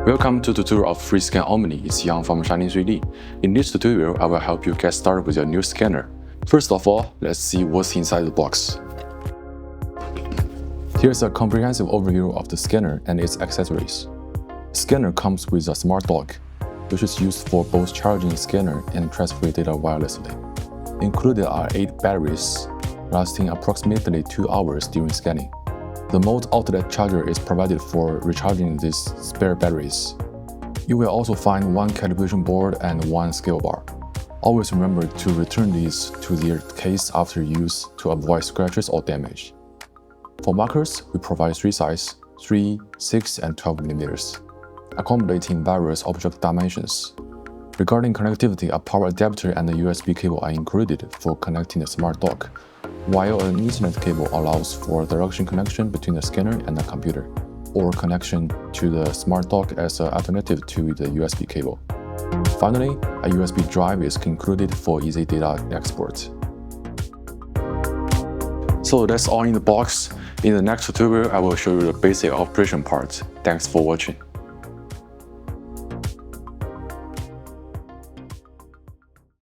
Welcome to the tutorial of FreeScan Omni. It's Yang from Shining 3D. In this tutorial, I will help you get started with your new scanner. First of all, let's see what's inside the box. Here's a comprehensive overview of the scanner and its accessories. The scanner comes with a smart dock, which is used for both charging the scanner and transferring data wirelessly. Included are 8 batteries, lasting approximately 2 hours during scanning. The mode outlet charger is provided for recharging these spare batteries. You will also find one calibration board and one scale bar. Always remember to return these to their case after use to avoid scratches or damage. For markers, we provide 3 sizes: 3, 6, and 12 mm, accommodating various object dimensions. Regarding connectivity, a power adapter and a USB cable are included for connecting the smart dock, while an Ethernet cable allows for direction connection between the scanner and the computer, or connection to the smart dock as an alternative to the USB cable. Finally, a USB drive is included for easy data export. So that's all in the box. In the next tutorial, I will show you the basic operation parts. Thanks for watching.